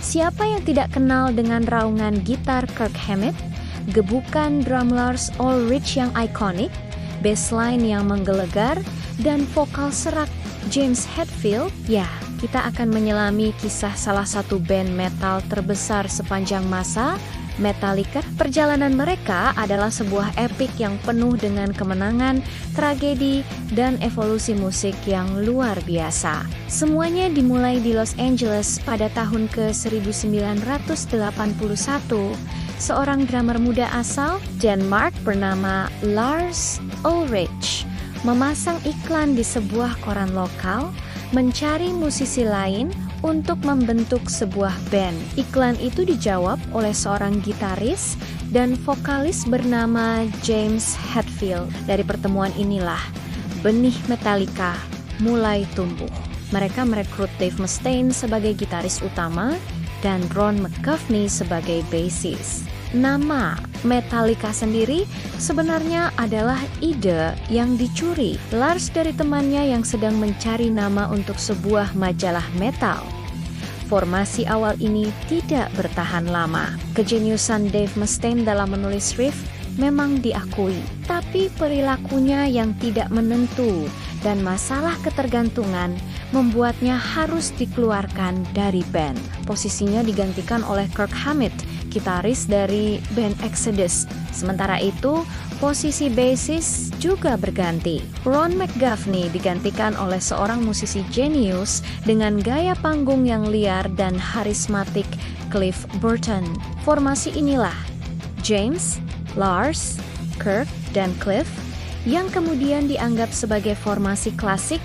Siapa yang tidak kenal dengan raungan gitar Kirk Hammett, gebukan drum Lars Ulrich yang ikonik, bassline yang menggelegar, dan vokal serak James Hetfield? Ya, kita akan menyelami kisah salah satu band metal terbesar sepanjang masa, Metallica. Perjalanan mereka adalah sebuah epik yang penuh dengan kemenangan, tragedi, dan evolusi musik yang luar biasa. Semuanya dimulai di Los Angeles pada tahun ke-1981. Seorang drummer muda asal Denmark bernama Lars Ulrich memasang iklan di sebuah koran lokal, mencari musisi lain untuk membentuk sebuah band. Iklan itu dijawab oleh seorang gitaris dan vokalis bernama James Hetfield. Dari pertemuan inilah benih Metallica mulai tumbuh. Mereka merekrut Dave Mustaine sebagai gitaris utama dan Ron McGovney sebagai bassist. Nama Metallica sendiri sebenarnya adalah ide yang dicuri Lars dari temannya yang sedang mencari nama untuk sebuah majalah metal. Formasi awal ini tidak bertahan lama. Kejeniusan Dave Mustaine dalam menulis riff memang diakui, tapi perilakunya yang tidak menentu dan masalah ketergantungan membuatnya harus dikeluarkan dari band. Posisinya digantikan oleh Kirk Hammett, gitaris dari band Exodus. Sementara itu, posisi bassist juga berganti. Ron McGovney digantikan oleh seorang musisi jenius dengan gaya panggung yang liar dan harismatik, Cliff Burton. Formasi inilah James, Lars, Kirk, dan Cliff yang kemudian dianggap sebagai formasi klasik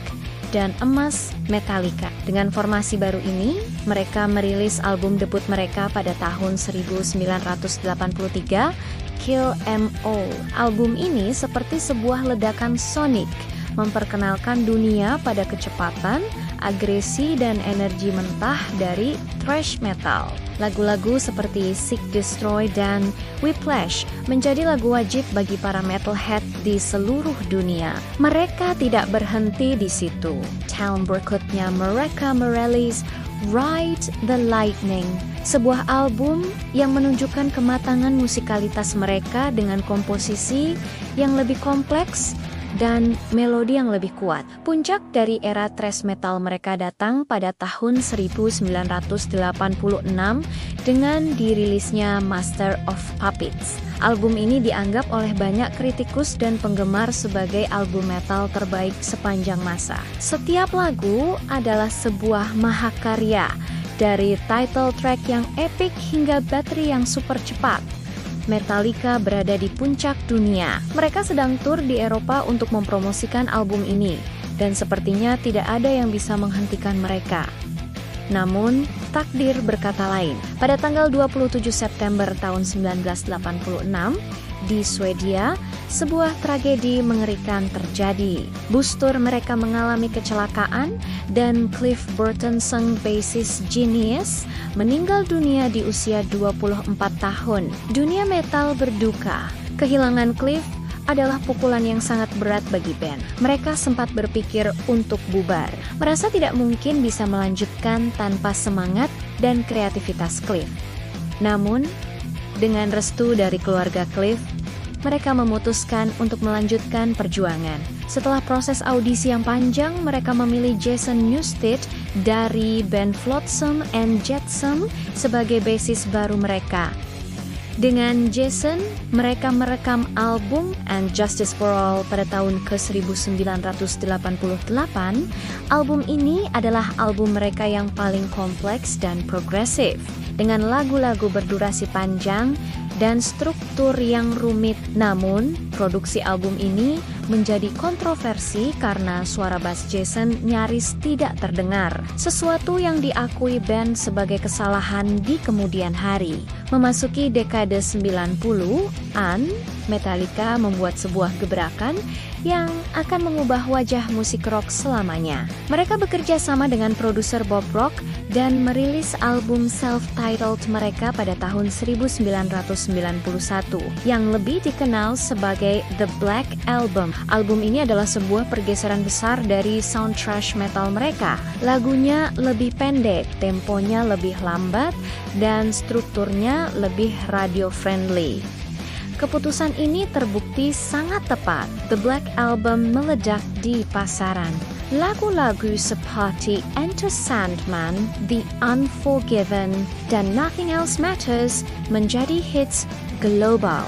dan emas Metallica. Dengan formasi baru ini, mereka merilis album debut mereka pada tahun 1983, Kill 'Em All. Album ini seperti sebuah ledakan sonik, memperkenalkan dunia pada kecepatan, agresi, dan energi mentah dari thrash metal. Lagu-lagu seperti Seek, Destroy, dan Whiplash menjadi lagu wajib bagi para metalhead di seluruh dunia. Mereka tidak berhenti di situ. Tahun berikutnya mereka merilis Ride the Lightning, sebuah album yang menunjukkan kematangan musikalitas mereka dengan komposisi yang lebih kompleks dan melodi yang lebih kuat. Puncak dari era thrash metal mereka datang pada tahun 1986 dengan dirilisnya Master of Puppets. Album ini dianggap oleh banyak kritikus dan penggemar sebagai album metal terbaik sepanjang masa. Setiap lagu adalah sebuah mahakarya, dari title track yang epic hingga bateri yang super cepat. Metallica berada di puncak dunia. Mereka sedang tur di Eropa untuk mempromosikan album ini, dan sepertinya tidak ada yang bisa menghentikan mereka. Namun, takdir berkata lain. Pada tanggal 27 September tahun 1986, di Swedia, sebuah tragedi mengerikan terjadi. Bus tur mereka mengalami kecelakaan dan Cliff Burton, sang bassist genius, meninggal dunia di usia 24 tahun. Dunia metal berduka. Kehilangan Cliff adalah pukulan yang sangat berat bagi band. Mereka sempat berpikir untuk bubar. Merasa tidak mungkin bisa melanjutkan tanpa semangat dan kreativitas Cliff. Namun, dengan restu dari keluarga Cliff, mereka memutuskan untuk melanjutkan perjuangan. Setelah proses audisi yang panjang, mereka memilih Jason Newsted dari band Flotsam and Jetsam sebagai bassist baru mereka. Dengan Jason, mereka merekam album And Justice for All pada tahun ke-1988. Album ini adalah album mereka yang paling kompleks dan progresif, dengan lagu-lagu berdurasi panjang dan struktur yang rumit. Namun, produksi album ini menjadi kontroversi karena suara bass Jason nyaris tidak terdengar, sesuatu yang diakui band sebagai kesalahan di kemudian hari. Memasuki dekade 90-an, Metallica membuat sebuah gebrakan yang akan mengubah wajah musik rock selamanya. Mereka bekerja sama dengan produser Bob Rock dan merilis album self-titled mereka pada tahun 1991 yang lebih dikenal sebagai The Black Album. Album ini adalah sebuah pergeseran besar dari sound thrash metal mereka. Lagunya lebih pendek, temponya lebih lambat, dan strukturnya lebih radio-friendly. Keputusan ini terbukti sangat tepat. The Black Album meledak di pasaran. Lagu-lagu seperti Enter Sandman, The Unforgiven, dan Nothing Else Matters menjadi hits global,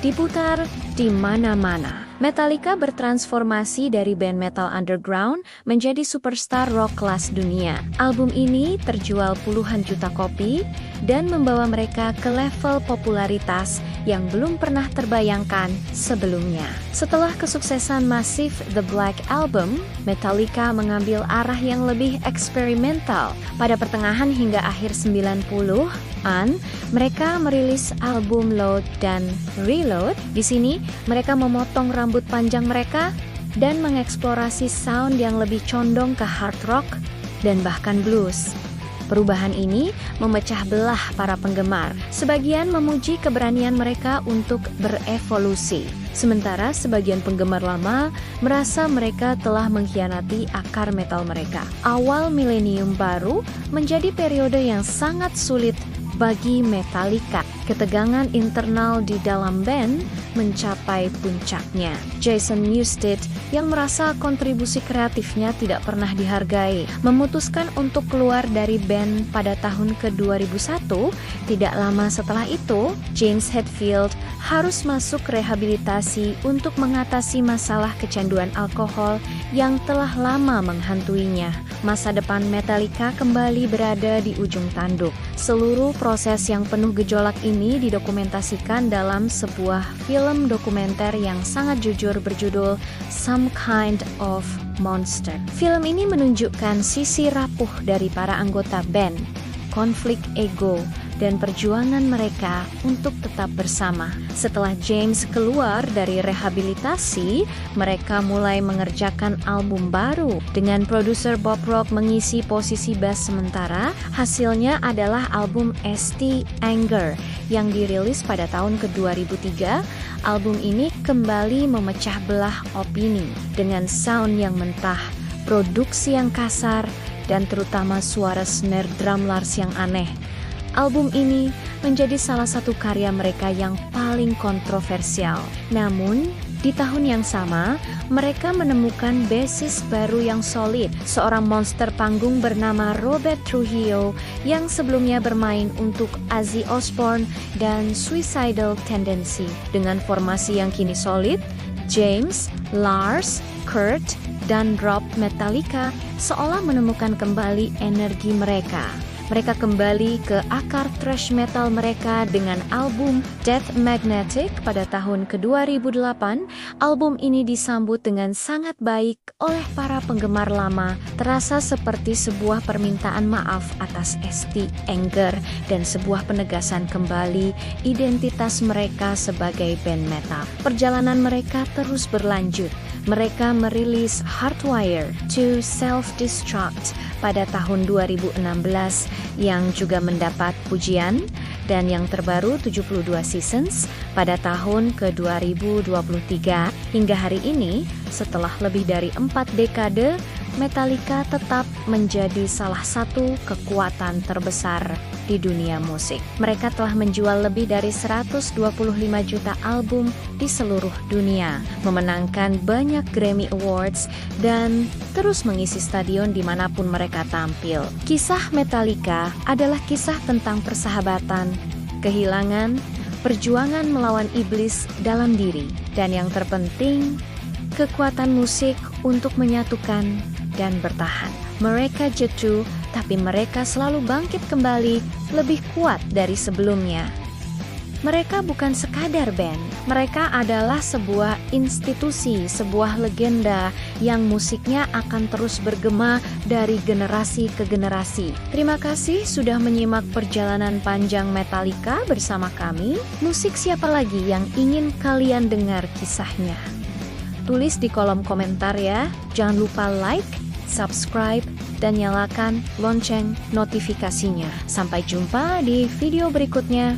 diputar di mana-mana. Metallica bertransformasi dari band metal underground menjadi superstar rock kelas dunia. Album ini terjual puluhan juta kopi dan membawa mereka ke level popularitas yang belum pernah terbayangkan sebelumnya. Setelah kesuksesan masif The Black Album, Metallica mengambil arah yang lebih eksperimental. Pada pertengahan hingga akhir 90-an, mereka merilis album Load dan Reload. Di sini, mereka memotong rambut panjang mereka dan mengeksplorasi sound yang lebih condong ke hard rock dan bahkan blues. Perubahan ini memecah belah para penggemar. Sebagian memuji keberanian mereka untuk berevolusi, sementara sebagian penggemar lama merasa mereka telah mengkhianati akar metal mereka. Awal milenium baru menjadi periode yang sangat sulit bagi Metallica. Ketegangan internal di dalam band mencapai puncaknya. Jason Newsted yang merasa kontribusi kreatifnya tidak pernah dihargai, memutuskan untuk keluar dari band pada tahun ke-2001. Tidak lama setelah itu, James Hetfield harus masuk rehabilitasi untuk mengatasi masalah kecanduan alkohol yang telah lama menghantuinya. Masa depan Metallica kembali berada di ujung tanduk. Seluruh proses yang penuh gejolak ini didokumentasikan dalam sebuah film dokumenter yang sangat jujur berjudul Some Kind of Monster. Film ini menunjukkan sisi rapuh dari para anggota band, konflik ego, dan perjuangan mereka untuk tetap bersama. Setelah James keluar dari rehabilitasi, mereka mulai mengerjakan album baru dengan produser Bob Rock mengisi posisi bass sementara. Hasilnya adalah album St. Anger yang dirilis pada tahun ke-2003. Album ini kembali memecah belah opini dengan sound yang mentah, produksi yang kasar, dan terutama suara snare drum Lars yang aneh. Album ini menjadi salah satu karya mereka yang paling kontroversial. Namun, di tahun yang sama, mereka menemukan bassist baru yang solid, seorang monster panggung bernama Robert Trujillo yang sebelumnya bermain untuk Ozzy Osbourne dan Suicidal Tendency. Dengan formasi yang kini solid, James, Lars, Kurt, dan Rob Metallica seolah menemukan kembali energi mereka. Mereka kembali ke akar thrash metal mereka dengan album Death Magnetic pada tahun ke-2008. Album ini disambut dengan sangat baik oleh para penggemar lama, terasa seperti sebuah permintaan maaf atas St. Anger dan sebuah penegasan kembali identitas mereka sebagai band metal. Perjalanan mereka terus berlanjut. Mereka merilis Hardwire to Self-Destruct pada tahun 2016 yang juga mendapat pujian, dan yang terbaru 72 Seasons pada tahun ke-2023. Hingga hari ini, setelah lebih dari 4 dekade, Metallica tetap menjadi salah satu kekuatan terbesar di dunia musik. Mereka telah menjual lebih dari 125 juta album di seluruh dunia, memenangkan banyak Grammy Awards, dan terus mengisi stadion dimanapun mereka tampil. Kisah Metallica adalah kisah tentang persahabatan, kehilangan, perjuangan melawan iblis dalam diri, dan yang terpenting, kekuatan musik untuk menyatukan dan bertahan. Mereka jatuh, tapi mereka selalu bangkit kembali lebih kuat dari sebelumnya. Mereka bukan sekadar band, mereka adalah sebuah institusi, sebuah legenda yang musiknya akan terus bergema dari generasi ke generasi. Terima kasih sudah menyimak perjalanan panjang Metallica bersama kami. Musik siapa lagi yang ingin kalian dengar kisahnya? Tulis di kolom komentar ya. Jangan lupa like, subscribe, dan nyalakan lonceng notifikasinya. Sampai jumpa di video berikutnya.